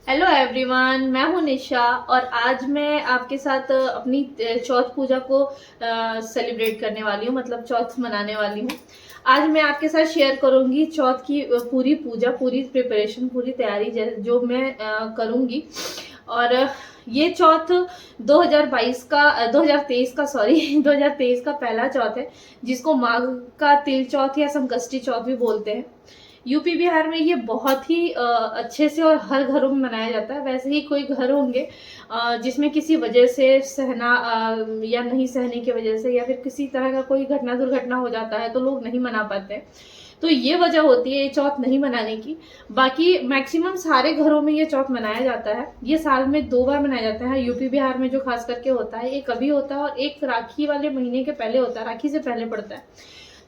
Hello everyone, मैं हूं निशा और आज मैं आपके साथ अपनी चौथ पूजा को सेलिब्रेट करने वाली हूं, मतलब चौथ मनाने वाली हूं। आज मैं आपके साथ शेयर करूंगी चौथ की पूरी पूजा, पूरी प्रिपरेशन, पूरी तैयारी जो मैं करूंगी। और ये चौथ 2022 का 2023 का सॉरी 2023 का पहला चौथ है, जिसको माघ का तिल चौथ या संकष्टी चौथ भी बोलते हैं। यूपी बिहार में ये बहुत ही अच्छे से और हर घरों में मनाया जाता है। वैसे ही कोई घर होंगे जिसमें किसी वजह से सहना या नहीं सहने की वजह से या फिर किसी तरह का कोई घटना दुर्घटना हो जाता है तो लोग नहीं मना पाते। तो ये वजह होती है ये चौथ नहीं मनाने की। बाकी मैक्सिमम सारे घरों में ये चौथ मनाया जाता है। ये साल में 2 बार मनाया जाता है। यूपी बिहार में जो खास करके होता है, एक अभी होता है और एक राखी वाले महीने के पहले होता है, राखी से पहले पड़ता है।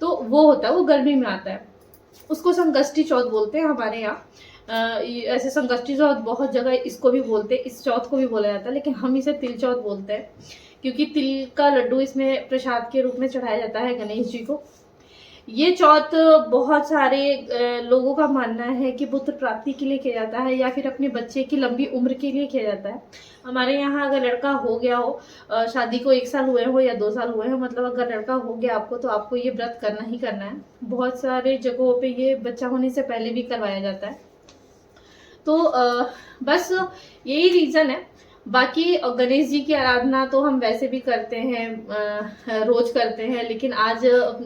तो वो होता है, वो गर्मी में आता है। उसको संकष्टी चौथ बोलते हैं हमारे यहाँ। ऐसे संकष्टी चौथ बहुत जगह इसको भी बोलते हैं, इस चौथ को भी बोला जाता है, लेकिन हम इसे तिल चौथ बोलते हैं क्योंकि तिल का लड्डू इसमें प्रसाद के रूप में चढ़ाया जाता है गणेश जी को। ये चौथ बहुत सारे लोगों का मानना है कि पुत्र प्राप्ति के लिए किया जाता है या फिर अपने बच्चे की लंबी उम्र के लिए किया जाता है। हमारे यहाँ अगर लड़का हो गया हो, शादी को 1 साल हुए हो या 2 साल हुए हो, मतलब अगर लड़का हो गया आपको तो आपको ये व्रत करना ही करना है। बहुत सारे जगहों पे ये बच्चा होने से पहले भी करवाया जाता है। तो बस यही रीजन है। बाकी गणेश जी की आराधना तो हम वैसे भी करते हैं, रोज करते हैं, लेकिन आज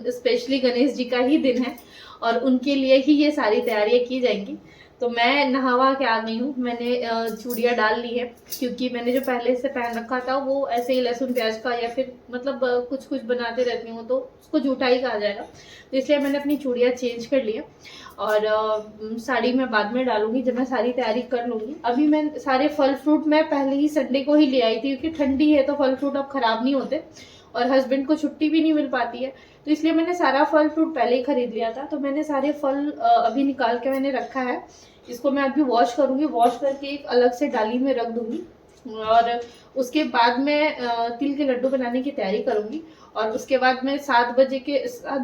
स्पेशली गणेश जी का ही दिन है और उनके लिए ही ये सारी तैयारियां की जाएंगी। तो मैं नहावा के आ गई हूँ। मैंने चूड़ियाँ डाल ली है क्योंकि मैंने जो पहले से पहन रखा था वो ऐसे ही लहसुन प्याज का या फिर मतलब कुछ कुछ बनाते रहती हूँ तो उसको जूठा ही कहा जाएगा, तो इसलिए मैंने अपनी चूड़ियाँ चेंज कर लिया। और साड़ी मैं बाद में डालूंगी जब मैं सारी तैयारी कर लूंगी। अभी मैं सारे फल फ्रूट मैं पहले ही संडे को ही ले आई थी क्योंकि ठंडी है तो फल फ्रूट अब खराब नहीं होते और हस्बैंड को छुट्टी भी नहीं मिल पाती है, तो इसलिए मैंने सारा फल फ्रूट पहले ही खरीद लिया था। तो मैंने सारे फल अभी निकाल के मैंने रखा है। इसको मैं अभी वॉश करूंगी, वॉश करके एक अलग से डाली में रख दूंगी और उसके बाद मैं तिल के लड्डू बनाने की तैयारी करूंगी। और उसके बाद मैं 7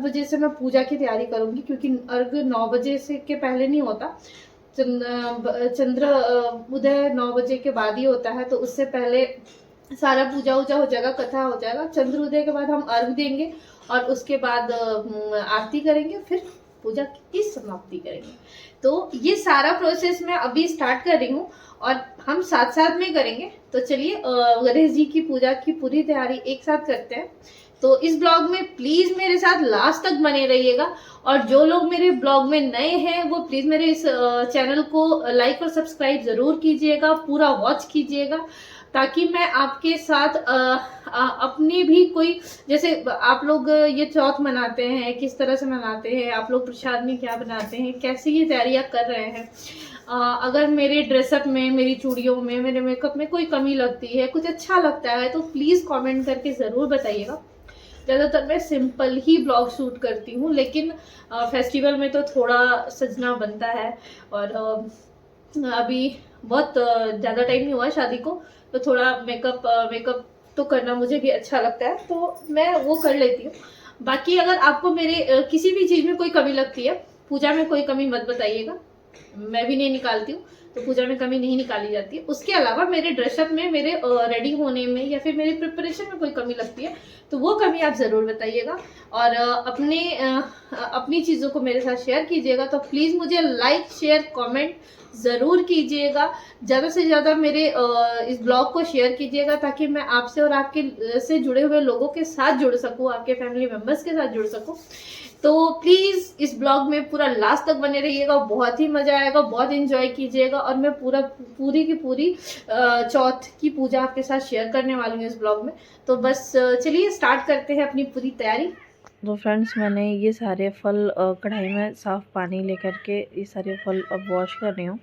बजे से मैं पूजा की तैयारी करूंगी क्योंकि अर्घ 9 बजे से के पहले नहीं होता। चंद्र उदय 9 बजे के बाद ही होता है, तो उससे पहले सारा पूजा वूजा हो जाएगा, कथा हो जाएगा। चंद्र उदय के बाद हम अर्घ देंगे और उसके बाद आरती करेंगे, फिर पूजा की समाप्ति करेंगे। तो ये सारा प्रोसेस मैं अभी स्टार्ट कर रही हूँ और हम साथ साथ में करेंगे। तो चलिए गणेश जी की पूजा की पूरी तैयारी एक साथ करते हैं। तो इस ब्लॉग में प्लीज मेरे साथ लास्ट तक बने रहिएगा और जो लोग मेरे ब्लॉग में नए हैं वो प्लीज मेरे इस चैनल को लाइक और सब्सक्राइब जरूर कीजिएगा, पूरा वॉच कीजिएगा, ताकि मैं आपके साथ अपनी भी कोई, जैसे आप लोग ये चौथ मनाते हैं किस तरह से मनाते हैं, आप लोग प्रसाद में क्या बनाते हैं, कैसे ये तैयारियां कर रहे हैं। अगर मेरे ड्रेसअप में, मेरी चूड़ियों में, मेरे मेकअप में कोई कमी लगती है, कुछ अच्छा लगता है तो प्लीज़ कमेंट करके ज़रूर बताइएगा। ज़्यादातर मैं सिंपल ही ब्लॉग शूट करती हूँ, लेकिन फेस्टिवल में तो थोड़ा सजना बनता है और अभी बहुत ज़्यादा टाइम नहीं हुआ शादी को, तो थोड़ा मेकअप तो करना मुझे भी अच्छा लगता है, तो मैं वो कर लेती हूँ। बाकी अगर आपको मेरे किसी भी चीज़ में कोई कमी लगती है, पूजा में कोई कमी मत बताइएगा, मैं भी नहीं निकालती हूँ, तो पूजा में कमी नहीं निकाली जाती है। उसके अलावा मेरे ड्रेसअप में, मेरे रेडी होने में या फिर मेरे प्रिपरेशन में कोई कमी लगती है तो वो कमी आप ज़रूर बताइएगा और अपनी चीज़ों को मेरे साथ शेयर कीजिएगा। तो प्लीज़ मुझे लाइक शेयर कमेंट ज़रूर कीजिएगा, ज़्यादा से ज़्यादा मेरे इस ब्लॉग को शेयर कीजिएगा ताकि मैं आपसे और आपके से जुड़े हुए लोगों के साथ जुड़ सकूँ, आपके फैमिली मेम्बर्स के साथ जुड़ सकूँ। तो प्लीज़ इस ब्लॉग में पूरा लास्ट तक बने रहिएगा, बहुत ही मज़ा आएगा, बहुत एंजॉय कीजिएगा और मैं पूरी की पूरी चौथ की पूजा आपके साथ शेयर करने वाली हूँ इस ब्लॉग में। तो बस चलिए स्टार्ट करते हैं अपनी पूरी तैयारी। तो फ्रेंड्स, मैंने ये सारे फल कढ़ाई में साफ़ पानी लेकर के ये सारे फल अब वॉश कर रही हूँ।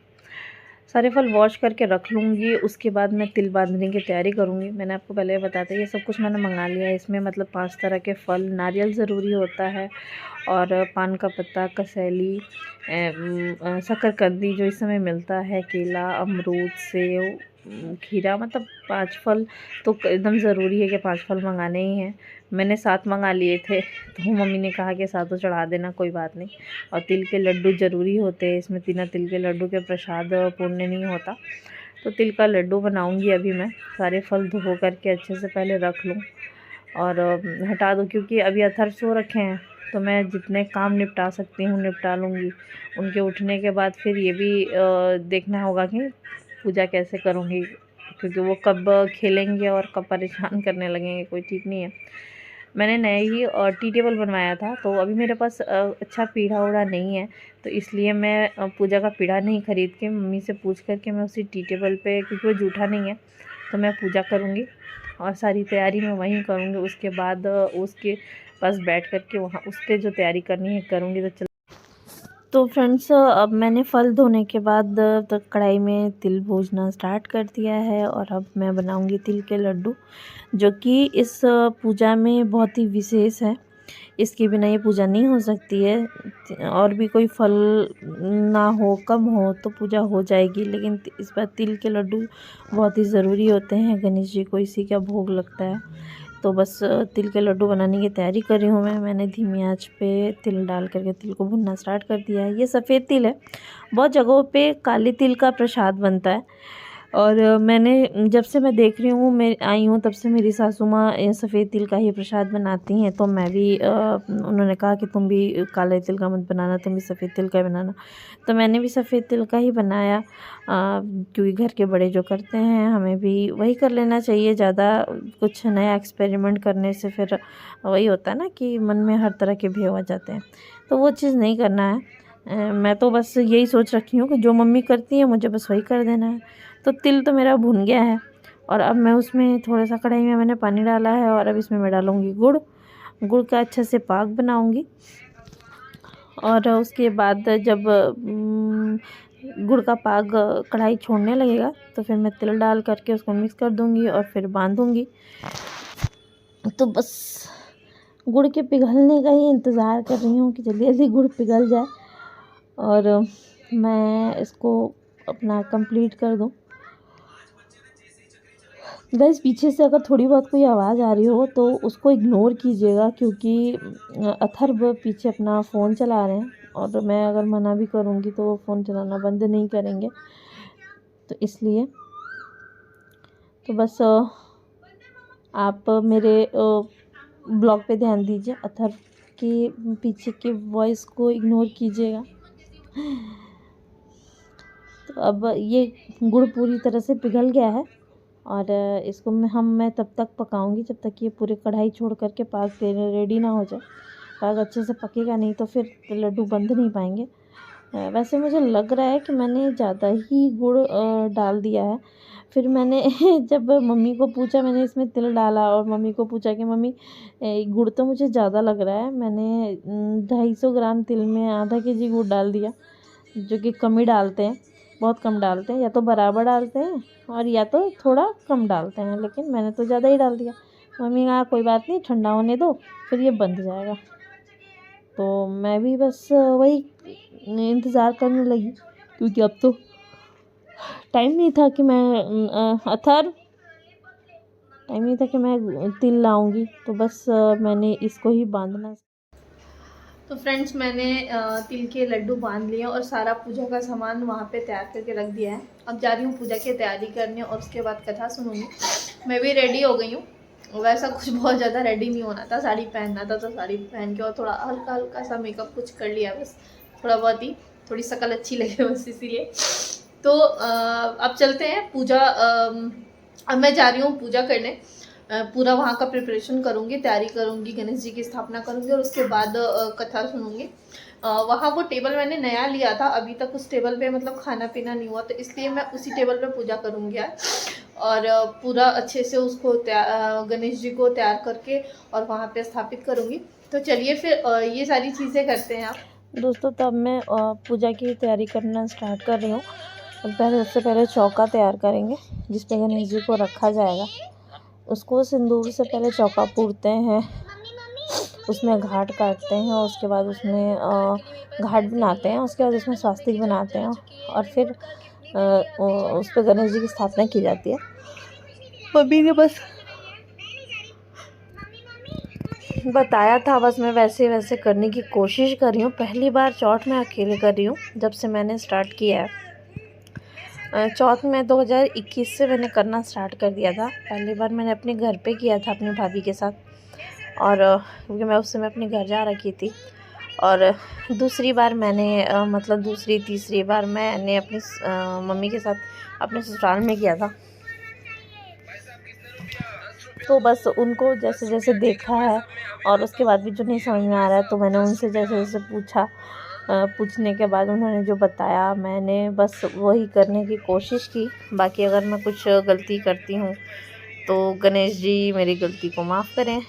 सारे फल वॉश करके रख लूँगी, उसके बाद मैं तिल बांधने की तैयारी करूँगी। मैंने आपको पहले बता दिया, ये सब कुछ मैंने मंगा लिया है। इसमें मतलब 5 तरह के फल, नारियल ज़रूरी होता है और पान का पत्ता, कसैली, शकरकंदी जो इस समय मिलता है, केला, अमरूद, सेव, खीरा मतलब 5 फल तो एकदम ज़रूरी है कि 5 फल मंगाने ही हैं। मैंने 7 मंगा लिए थे, तो मम्मी ने कहा कि सातों चढ़ा देना, कोई बात नहीं। और तिल के लड्डू ज़रूरी होते हैं इसमें, बिना तिल के लड्डू के प्रसाद पुण्य नहीं होता। तो तिल का लड्डू बनाऊंगी अभी मैं। सारे फल धो करके अच्छे से पहले रख लूँ और हटा दूँ, क्योंकि अभी अथर्व सो रखे हैं, तो मैं जितने काम निपटा सकती हूँ निपटा लूँगी। उनके उठने के बाद फिर ये भी देखना होगा कि पूजा कैसे करूँगी, क्योंकि वो कब खेलेंगे और कब परेशान करने लगेंगे, कोई ठीक नहीं है। मैंने नए ही टी टेबल बनवाया था, तो अभी मेरे पास अच्छा पीढ़ा उड़ा नहीं है, तो इसलिए मैं पूजा का पीढ़ा नहीं ख़रीद के मम्मी से पूछ करके मैं उसी टी टेबल पे, क्योंकि वो जूठा नहीं है, तो मैं पूजा करूँगी और सारी तैयारी मैं वहीं करूँगी। उसके बाद उसके पास बैठ करके वहाँ उस पर जो तैयारी करनी है करूँगी। तो फ्रेंड्स, अब मैंने फल धोने के बाद तो कढ़ाई में तिल भूजना स्टार्ट कर दिया है और अब मैं बनाऊंगी तिल के लड्डू, जो कि इस पूजा में बहुत ही विशेष है। इसके बिना ये पूजा नहीं हो सकती है। और भी कोई फल ना हो, कम हो तो पूजा हो जाएगी, लेकिन इस बार तिल के लड्डू बहुत ही ज़रूरी होते हैं। गणेश जी को इसी का भोग लगता है। तो बस तिल के लड्डू बनाने की तैयारी कर रही हूँ मैंने धीमी आंच पे तिल डाल करके तिल को भुनना स्टार्ट कर दिया है। ये सफ़ेद तिल है, बहुत जगहों पे काले तिल का प्रसाद बनता है। और मैंने जब से मैं देख रही हूँ, मैं आई हूँ तब से मेरी सासू माँ सफ़ेद तिल का ही प्रसाद बनाती हैं, तो मैं भी उन्होंने कहा कि तुम भी काले तिल का मत बनाना, तुम भी सफ़ेद तिल का ही बनाना। तो मैंने भी सफ़ेद तिल का ही बनाया, क्योंकि घर के बड़े जो करते हैं हमें भी वही कर लेना चाहिए। ज़्यादा कुछ नया एक्सपेरिमेंट करने से फिर वही होता है ना कि मन में हर तरह के भेव आ जाते हैं, तो वो चीज़ नहीं करना है। मैं तो बस यही सोच रखी हूँ कि जो मम्मी करती है मुझे बस वही कर देना है। तो तिल तो मेरा भुन गया है और अब मैं उसमें थोड़ा सा कढ़ाई में मैंने पानी डाला है और अब इसमें मैं डालूँगी गुड़। गुड़ का अच्छे से पाक बनाऊँगी और उसके बाद जब गुड़ का पाक कढ़ाई छोड़ने लगेगा तो फिर मैं तिल डाल करके उसको मिक्स कर दूँगी और फिर बांधूँगी। तो बस गुड़ के पिघलने का ही इंतज़ार कर रही हूँ कि जल्दी जल्दी गुड़ पिघल जाए और मैं इसको अपना कंप्लीट कर दूँ। गाइस, पीछे से अगर थोड़ी बहुत कोई आवाज़ आ रही हो तो उसको इग्नोर कीजिएगा, क्योंकि अथर्व पीछे अपना फ़ोन चला रहे हैं और मैं अगर मना भी करूँगी तो वो फ़ोन चलाना बंद नहीं करेंगे, तो इसलिए तो बस आप मेरे ब्लॉग पे ध्यान दीजिए, अथर्व के पीछे के वॉइस को इग्नोर कीजिएगा। तो अब ये गुड़ पूरी तरह से पिघल गया है और इसको मैं तब तक पकाऊंगी जब तक ये पूरी कढ़ाई छोड़ करके पाक रेडी ना हो जाए। पाक अच्छे से पकेगा नहीं तो फिर लड्डू बंध नहीं पाएंगे। वैसे मुझे लग रहा है कि मैंने ज़्यादा ही गुड़ डाल दिया है। फिर मैंने जब मम्मी को पूछा, मैंने इसमें तिल डाला और मम्मी को पूछा कि मम्मी गुड़ तो मुझे ज़्यादा लग रहा है। मैंने 250 ग्राम तिल में आधा केजी गुड़ डाल दिया, जो कि कम ही डालते हैं, बहुत कम डालते हैं, या तो बराबर डालते हैं और या तो थोड़ा कम डालते हैं, लेकिन मैंने तो ज़्यादा ही डाल दिया। मम्मी कहा कोई बात नहीं, ठंडा होने दो, फिर ये बंध जाएगा। तो मैं भी बस वही इंतज़ार करने लगी, क्योंकि अब तो टाइम नहीं था कि मैं टाइम नहीं था कि मैं तिल लाऊंगी, तो बस मैंने इसको ही बांधना। तो फ्रेंड्स, मैंने तिल के लड्डू बांध लिए और सारा पूजा का सामान वहाँ पे तैयार करके रख दिया है। अब जा रही हूँ पूजा की तैयारी करने और उसके बाद कथा सुनूंगी। मैं भी रेडी हो गई हूँ, वैसा कुछ बहुत ज़्यादा रेडी नहीं होना था, साड़ी पहनना था तो साड़ी पहन के और थोड़ा हल्का हल्का सा मेकअप कुछ कर लिया, बस थोड़ा बहुत ही, थोड़ी शक्ल अच्छी लगे बस इसीलिए। तो अब चलते हैं पूजा। अब मैं जा रही हूँ पूजा करने, पूरा वहाँ का प्रिपरेशन करूँगी, तैयारी करूँगी, गणेश जी की स्थापना करूँगी और उसके बाद कथा सुनूँगी। वहाँ वो टेबल मैंने नया लिया था, अभी तक उस टेबल पे मतलब खाना पीना नहीं हुआ, तो इसलिए मैं उसी टेबल पे पूजा करूँगी आज। और पूरा अच्छे से उसको गणेश जी को तैयार करके और वहाँ पे स्थापित करूँगी। तो चलिए फिर ये सारी चीज़ें करते हैं आप दोस्तों। तब मैं पूजा की तैयारी करना स्टार्ट कर रही हूँ। सबसे पहले चौका तैयार करेंगे जिस पे गणेश जी को रखा जाएगा। उसको सिंदूर से पहले चौका पूरते हैं, उसमें घाट काटते हैं और उसके बाद उसमें घाट बनाते हैं, उसके बाद उसमें स्वास्तिक बनाते हैं और फिर उस पर गणेश जी की स्थापना की जाती है। मम्मी ने बस बताया था, बस मैं वैसे वैसे करने की कोशिश कर रही हूँ। पहली बार चौथ मैं अकेले कर रही हूँ जब से मैंने स्टार्ट किया है। चौथ में 2021 से मैंने करना स्टार्ट कर दिया था। पहली बार मैंने अपने घर पे किया था अपनी भाभी के साथ, और क्योंकि मैं उस समय अपने घर जा रखी थी। और दूसरी बार मैंने मतलब दूसरी तीसरी बार मैंने अपनी मम्मी के साथ अपने ससुराल में किया था। तो बस उनको जैसे जैसे देखा है और उसके बाद भी जो नहीं समझ में आ रहा है तो मैंने उनसे जैसे जैसे पूछा, पूछने के बाद उन्होंने जो बताया मैंने बस वही करने की कोशिश की। बाकी अगर मैं कुछ गलती करती हूँ तो गणेश जी मेरी गलती को माफ़ करें।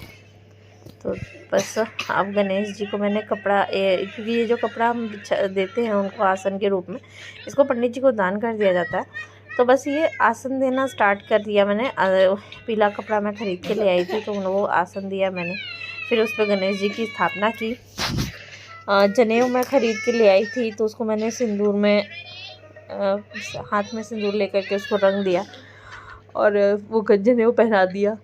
तो बस अब गणेश जी को मैंने कपड़ा, क्योंकि ये जो कपड़ा हम देते हैं उनको आसन के रूप में, इसको पंडित जी को दान कर दिया जाता है। तो बस ये आसन देना स्टार्ट कर दिया मैंने। पीला कपड़ा मैं ख़रीद के ले आई थी तो वो आसन दिया मैंने। फिर उस पर गणेश जी की स्थापना की। जनेऊ मैं ख़रीद के ले आई थी तो उसको मैंने सिंदूर में हाथ में सिंदूर लेकर के उसको रंग दिया और वो जनेऊ पहना दिया।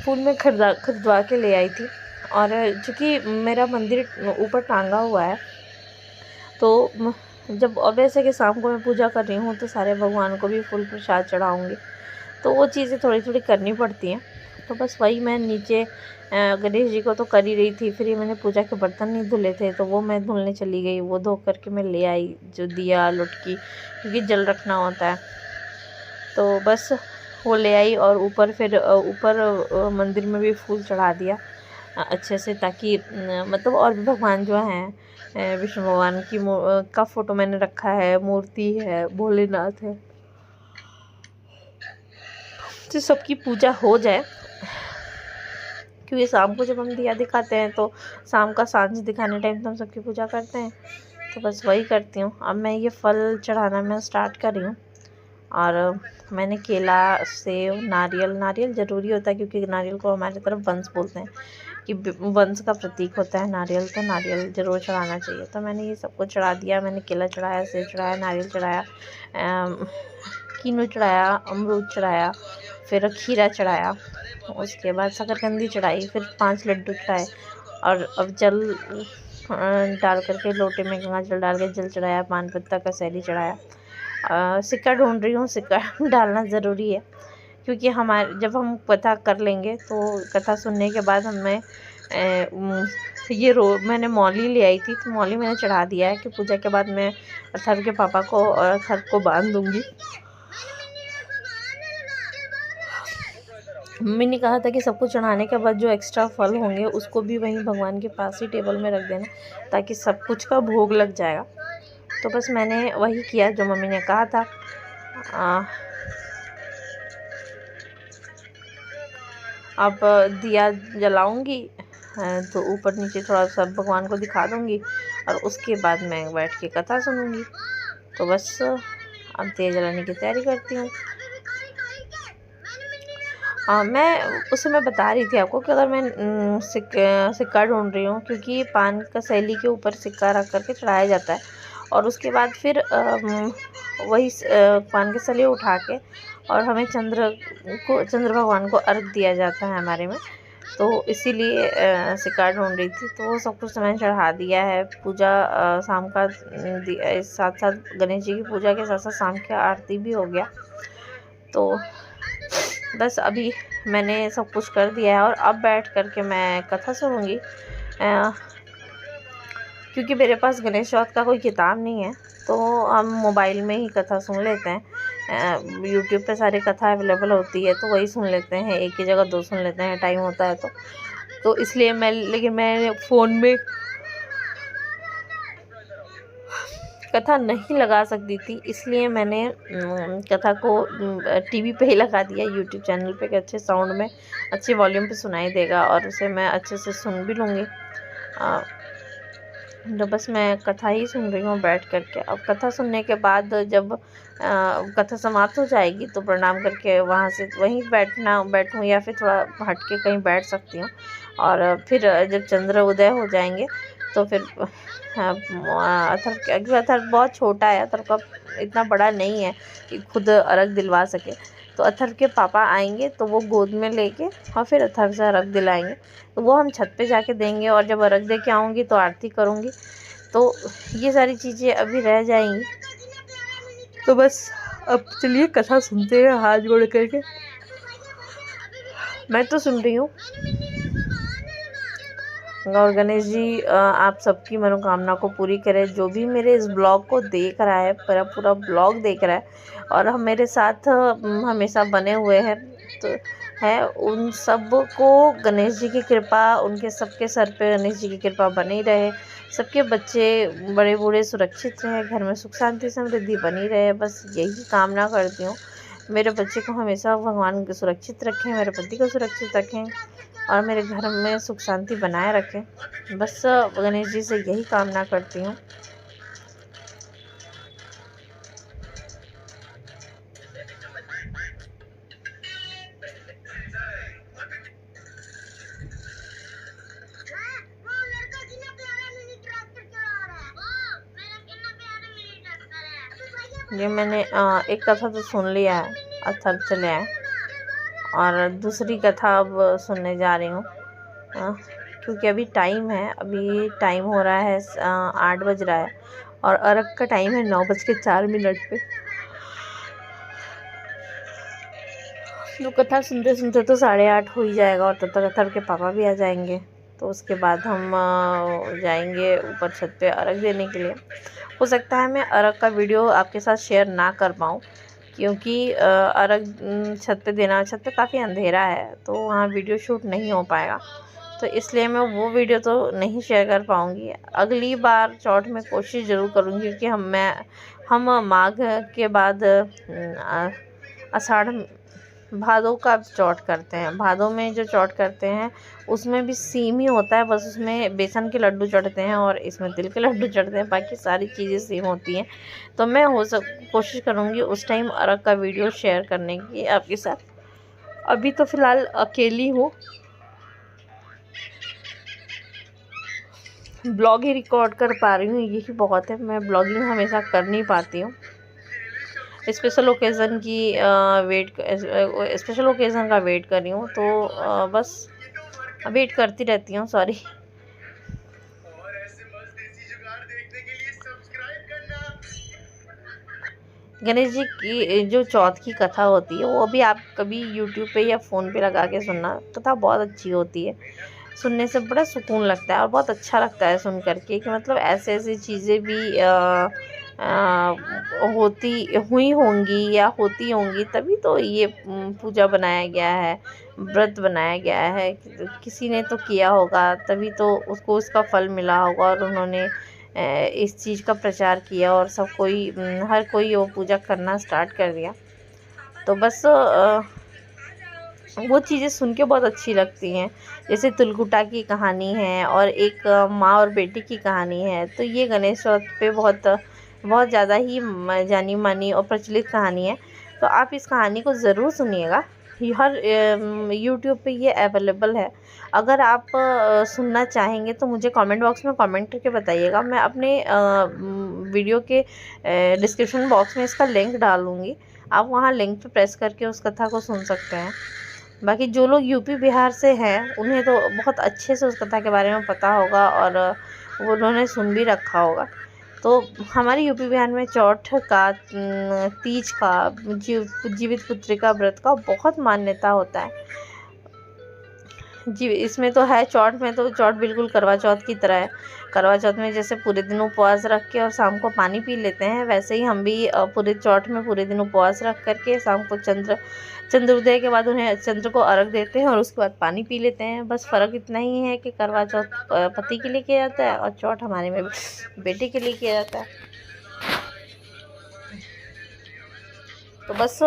फूल में खरीदवा के ले आई थी। और चूँकि मेरा मंदिर ऊपर टांगा हुआ है तो जब वैसे कि शाम को मैं पूजा कर रही हूँ तो सारे भगवान को भी फूल प्रसाद चढ़ाऊँगी, तो वो चीज़ें थोड़ी थोड़ी करनी पड़ती हैं। तो बस वही मैं नीचे गणेश जी को तो कर ही रही थी। फिर मैंने पूजा के बर्तन नहीं धुले थे तो वो मैं धुलने चली गई। वो धो करके मैं ले आई, जो दिया लुटकी, क्योंकि जल रखना होता है। तो बस वो ले आई और ऊपर फिर ऊपर मंदिर में भी फूल चढ़ा दिया अच्छे से, ताकि मतलब और भी भगवान जो हैं, विष्णु भगवान की का फ़ोटो मैंने रखा है, मूर्ति है, भोलेनाथ है, तो सबकी पूजा हो जाए। क्योंकि शाम को जब हम दिया दिखाते हैं तो शाम का सांझ दिखाने टाइम तो हम सबकी पूजा करते हैं। तो बस वही करती हूँ। अब मैं ये फल चढ़ाना मैं स्टार्ट कर रही हूँ। और मैंने केला, सेब, नारियल ज़रूरी होता है क्योंकि नारियल को हमारी तरफ वंश बोलते हैं कि वंश का प्रतीक होता है नारियल, तो नारियल ज़रूर चढ़ाना चाहिए। तो मैंने ये सब कुछ चढ़ा दिया। मैंने केला चढ़ाया, सेब चढ़ाया, नारियल चढ़ाया, कीनू चढ़ाया, अमरूद चढ़ाया, फिर खीरा चढ़ाया, उसके बाद शकरकंदी चढ़ाई, फिर 5 लड्डू चढ़ाए। और अब जल डाल करके लोटे में गंगा जल डाल के जल चढ़ाया, पान पत्ता का सैली चढ़ाया। सिक्का ढूंढ रही हूँ, सिक्का डालना ज़रूरी है क्योंकि हमारे जब हम कथा कर लेंगे तो कथा सुनने के बाद हमें ये मैंने मौली ले आई थी तो मौली मैंने चढ़ा दिया है कि पूजा के बाद मैं अथर्व के पापा को और अथर्व को बांध दूँगी। मम्मी ने कहा था कि सब कुछ चढ़ाने के बाद जो एक्स्ट्रा फल होंगे उसको भी वहीं भगवान के पास ही टेबल में रख देना, ताकि सब कुछ का भोग लग जाएगा। तो बस मैंने वही किया जो मम्मी ने कहा था। अब दिया जलाऊंगी तो ऊपर नीचे थोड़ा सा भगवान को दिखा दूंगी और उसके बाद मैं बैठ के कथा सुनूंगी। तो बस अब दिया जलाने की तैयारी करती हूँ। मैं उस समय बता रही थी आपको कि अगर मैं सिक्का ढूंढ रही हूँ, क्योंकि पान का सैली के ऊपर सिक्का रख करके चढ़ाया जाता है और उसके बाद फिर वही पान के सैली उठा के और हमें चंद्र भगवान को अर्घ दिया जाता है हमारे में। तो इसीलिए सिक्का ढूंढ रही थी। तो वो सब कुछ मैंने चढ़ा दिया है। पूजा शाम का साथ साथ गणेश जी की पूजा के साथ साथ शाम की आरती भी हो गया। तो बस अभी मैंने सब कुछ कर दिया है और अब बैठ कर के मैं कथा सुनूंगी। क्योंकि मेरे पास गणेश चौथ का कोई किताब नहीं है तो हम मोबाइल में ही कथा सुन लेते हैं। यूट्यूब पे सारी कथा अवेलेबल होती है तो वही सुन लेते हैं, एक ही जगह 2 सुन लेते हैं, टाइम होता है तो इसलिए मैं फ़ोन में कथा नहीं लगा सकती थी, इसलिए मैंने कथा को टीवी पे ही लगा दिया, यूट्यूब चैनल पे, कि अच्छे साउंड में अच्छे वॉल्यूम पे सुनाई देगा और उसे मैं अच्छे से सुन भी लूँगी। तो बस मैं कथा ही सुन रही हूँ बैठ करके। अब कथा सुनने के बाद जब कथा समाप्त हो जाएगी तो प्रणाम करके वहाँ से वहीं बैठूँ या फिर थोड़ा हट के कहीं बैठ सकती हूँ। और फिर जब चंद्र उदय हो जाएंगे तो फिर अथर्व, क्योंकि अथर्व बहुत छोटा है, अथर्व का इतना बड़ा नहीं है कि खुद अर्घ दिलवा सके। तो अथर्व के पापा आएंगे तो वो गोद में लेके और फिर अथर्व से अर्घ दिलाएंगे। तो वो हम छत पे जाके देंगे और जब अर्घ दे के आऊँगी तो आरती करूँगी। तो ये सारी चीज़ें अभी रह जाएंगी। तो बस अब चलिए कथा सुनते हैं हाथ जोड़ करके। मैं तो सुन रही हूँ। और गणेश जी आप सबकी मनोकामना को पूरी करें। जो भी मेरे इस ब्लॉग को देख रहा है, पूरा ब्लॉग देख रहा है और हम मेरे साथ हमेशा बने हुए हैं तो है, उन सब को गणेश जी की कृपा, उनके सबके सर पे गणेश जी की कृपा बनी रहे। सबके बच्चे बड़े बूढ़े सुरक्षित रहे, घर में सुख शांति समृद्धि बनी रहे, बस यही कामना करती हूँ। मेरे बच्चे को हमेशा भगवान सुरक्षित रखें, मेरे पति को सुरक्षित रखें और मेरे घर में सुख शांति बनाए रखें। बस गणेश जी से यही कामना करती हूँ। ये मैंने एक कथा तो सुन लिया है, अथर्व चले आए, और दूसरी कथा अब सुनने जा रही हूँ। क्योंकि अभी टाइम है, अभी टाइम हो रहा है 8 बज रहा है और अर्घ का टाइम है 9:04 पे। तो कथा सुनते सुनते तो 8:30 हो ही जाएगा और तब तक अथर्व के पापा भी आ जाएंगे। तो उसके बाद हम जाएंगे ऊपर छत पे अर्घ देने के लिए। हो सकता है मैं अर्घ का वीडियो आपके साथ शेयर ना कर पाऊँ, क्योंकि अर्घ छत पे देना, छत पे काफ़ी अंधेरा है तो वहाँ वीडियो शूट नहीं हो पाएगा। तो इसलिए मैं वो वीडियो तो नहीं शेयर कर पाऊँगी। अगली बार चौथ में कोशिश ज़रूर करूँगी कि हम माघ के बाद आषाढ़ भादों का चौथ करते हैं। भादों में जो चौथ करते हैं उसमें भी सेम ही होता है, बस उसमें बेसन के लड्डू चढ़ते हैं और इसमें तिल के लड्डू चढ़ते हैं, बाकी सारी चीज़ें सेम होती हैं। तो मैं कोशिश करूँगी उस टाइम अर्घ का वीडियो शेयर करने की आपके साथ। अभी तो फ़िलहाल अकेली हूँ, ब्लॉग ही रिकॉर्ड कर पा रही हूँ, यही बहुत है। मैं ब्लॉगिंग हमेशा कर नहीं पाती हूँ। स्पेशल ओकेज़न की स्पेशल ओकेज़न का वेट कर रही हूँ, तो बस वेट करती रहती हूँ। सॉरी। गणेश जी की जो चौथ की कथा होती है वो भी आप कभी यूट्यूब पे या फ़ोन पे लगा के सुनना, कथा बहुत अच्छी होती है। सुनने से बड़ा सुकून लगता है और बहुत अच्छा लगता है सुन करके कि मतलब ऐसे ऐसी चीज़ें भी हुई होंगी या होती होंगी, तभी तो ये पूजा बनाया गया है, व्रत बनाया गया है। किसी ने तो किया होगा, तभी तो उसको उसका फल मिला होगा और उन्होंने इस चीज़ का प्रचार किया और सब कोई हर कोई वो पूजा करना स्टार्ट कर दिया। तो बस वो चीज़ें सुन के बहुत अच्छी लगती हैं। जैसे तिलकुटा की कहानी है और एक माँ और बेटी की कहानी है। तो ये गणेश चौथ पे बहुत ज़्यादा ही जानी मानी और प्रचलित कहानी है। तो आप इस कहानी को ज़रूर सुनिएगा। हर यूट्यूब पे ये अवेलेबल है। अगर आप सुनना चाहेंगे तो मुझे कमेंट बॉक्स में कमेंट करके बताइएगा। मैं अपने वीडियो के डिस्क्रिप्शन बॉक्स में इसका लिंक डाल दूँगी। आप वहाँ लिंक पे प्रेस करके उस कथा को सुन सकते हैं। बाकी जो लोग यूपी बिहार से हैं उन्हें तो बहुत अच्छे से उस कथा के बारे में पता होगा और वो उन्होंने सुन भी रखा होगा। तो हमारे यूपी बिहार में चौथ का, तीज का, जीवित पुत्रिका व्रत का बहुत मान्यता होता है जी। इसमें तो है, चौथ में तो चौथ बिल्कुल करवा चौथ की तरह है। करवा चौथ में जैसे पूरे दिन उपवास रख के और शाम को पानी पी लेते हैं, वैसे ही हम भी पूरे चौथ में पूरे दिन उपवास रख करके शाम को चंद्रोदय के बाद उन्हें चंद्र को अर्घ देते हैं और उसके बाद पानी पी लेते हैं। बस फ़र्क इतना ही है कि करवा चौथ पति के लिए किया जाता है और चौथ हमारे में बेटे के लिए किया जाता है। तो बस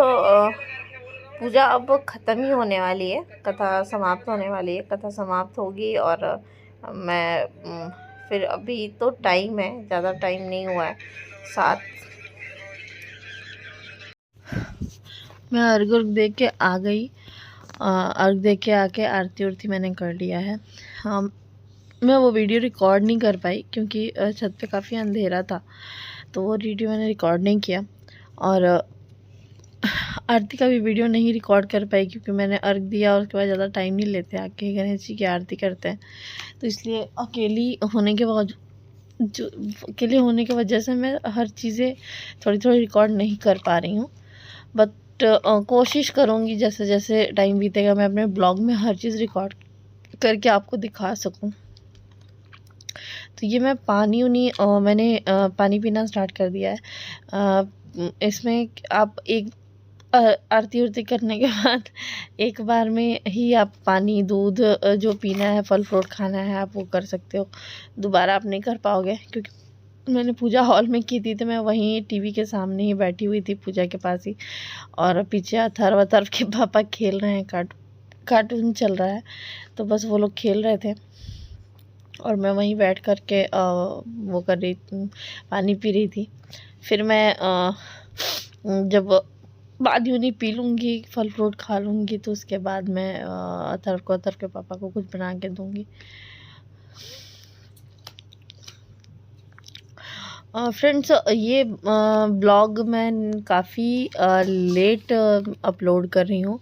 पूजा अब ख़त्म ही होने वाली है, कथा समाप्त होने वाली है। कथा समाप्त होगी और मैं फिर अभी तो टाइम है, ज़्यादा टाइम नहीं हुआ है, 7। मैं अर्घ दे के आ गई। अर्घ दे के आके आरती उरती मैंने कर लिया है। हम मैं वो वीडियो रिकॉर्ड नहीं कर पाई क्योंकि छत पे काफ़ी अंधेरा था, तो वो वीडियो मैंने रिकॉर्ड नहीं किया। और आरती का भी वीडियो नहीं रिकॉर्ड कर पाई क्योंकि मैंने अर्घ दिया और उसके बाद ज़्यादा टाइम नहीं लेते, आके गणेश जी की आरती करते हैं, तो इसलिए अकेले होने की वजह से मैं हर चीज़ें थोड़ी थोड़ी रिकॉर्ड नहीं कर पा रही हूँ। बट कोशिश करूँगी जैसे जैसे टाइम बीतेगा मैं अपने ब्लॉग में हर चीज़ रिकॉर्ड करके आपको दिखा सकूँ। तो ये मैं मैंने पानी पीना स्टार्ट कर दिया है। इसमें आप एक आरती उरती करने के बाद एक बार में ही आप पानी दूध जो पीना है, फल फ्रूट खाना है, आप वो कर सकते हो। दोबारा आप नहीं कर पाओगे क्योंकि मैंने पूजा हॉल में की थी, तो मैं वहीं टीवी के सामने ही बैठी हुई थी पूजा के पास ही, और पीछे अथर्व के पापा खेल रहे हैं, कार्टून चल रहा है, तो बस वो लोग खेल रहे थे और मैं वहीं बैठ कर के वो कर रही, पानी पी रही थी। फिर मैं जब बाद यूँ पी लूँगी, फल फ्रूट खा लूँगी, तो उसके बाद मैं अथर्व के पापा को कुछ बना के दूँगी। फ्रेंड्स, ये ब्लॉग मैं काफ़ी लेट अपलोड कर रही हूँ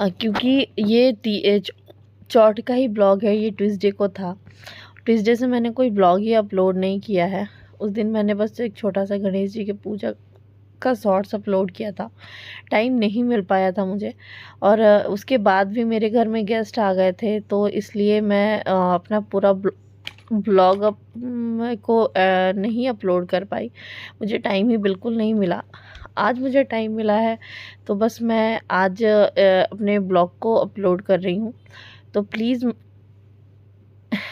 क्योंकि ये चौथ का ही ब्लॉग है। ये ट्यूसडे को था, ट्यूसडे से मैंने कोई ब्लॉग ही अपलोड नहीं किया है। उस दिन मैंने बस एक छोटा सा गणेश जी की पूजा का शॉर्ट्स अपलोड किया था, टाइम नहीं मिल पाया था मुझे, और उसके बाद भी मेरे घर में गेस्ट आ गए थे, तो इसलिए मैं अपना पूरा ब्लॉग को नहीं अपलोड कर पाई। मुझे टाइम ही बिल्कुल नहीं मिला। आज मुझे टाइम मिला है, तो बस मैं आज अपने ब्लॉग को अपलोड कर रही हूँ। तो प्लीज़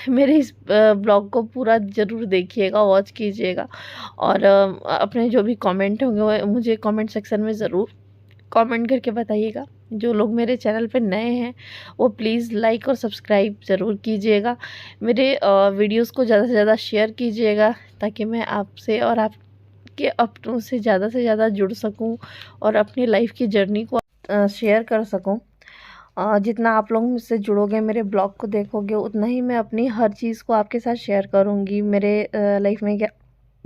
मेरे इस ब्लॉग को पूरा ज़रूर देखिएगा, वॉच कीजिएगा, और अपने जो भी कमेंट होंगे वो मुझे कमेंट सेक्शन में ज़रूर कमेंट करके बताइएगा। जो लोग मेरे चैनल पे नए हैं वो प्लीज़ लाइक और सब्सक्राइब ज़रूर कीजिएगा। मेरे वीडियोस को ज़्यादा से ज़्यादा शेयर कीजिएगा ताकि मैं आपसे और आपके अपनों से ज़्यादा जुड़ सकूं और अपनी लाइफ की जर्नी को शेयर कर सकूं। जितना आप लोग मुझसे जुड़ोगे, मेरे ब्लॉग को देखोगे, उतना ही मैं अपनी हर चीज़ को आपके साथ शेयर करूँगी। मेरे लाइफ में क्या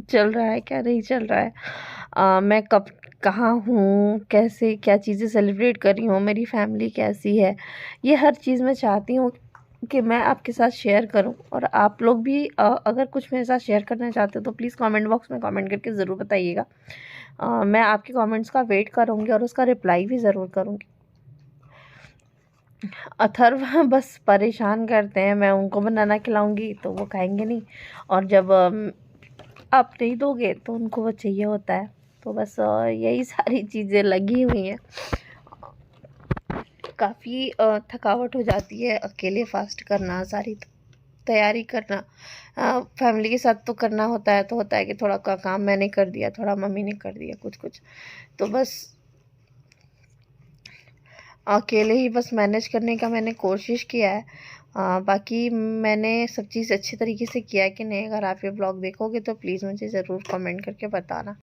चल रहा है, क्या नहीं चल रहा है, मैं कब कहाँ हूँ, कैसे क्या चीज़ें सेलिब्रेट कर रही हूँ, मेरी फैमिली कैसी है, ये हर चीज़ मैं चाहती हूँ कि मैं आपके साथ शेयर करूँ। और आप लोग भी अगर कुछ मेरे साथ शेयर करना चाहते हो तो प्लीज़ कमेंट बॉक्स में कमेंट करके ज़रूर बताइएगा। मैं आपके कमेंट्स का वेट करूँगी और उसका रिप्लाई भी ज़रूर करूँगी। अथर्व बस परेशान करते हैं, मैं उनको बनाना खिलाऊंगी तो वो खाएंगे नहीं, और जब आप नहीं दोगे तो उनको वो चाहिए होता है। तो बस यही सारी चीज़ें लगी हुई हैं। काफ़ी थकावट हो जाती है अकेले फास्ट करना, सारी तैयारी करना। फैमिली के साथ तो करना होता है, तो होता है कि थोड़ा का काम मैंने कर दिया, थोड़ा मम्मी ने कर दिया, कुछ तो बस अकेले ही बस मैनेज करने का मैंने कोशिश किया है। बाकी मैंने सब चीज़ अच्छी तरीके से किया है कि नहीं। अगर आप ये ब्लॉग देखोगे तो प्लीज़ मुझे ज़रूर कमेंट करके बताना।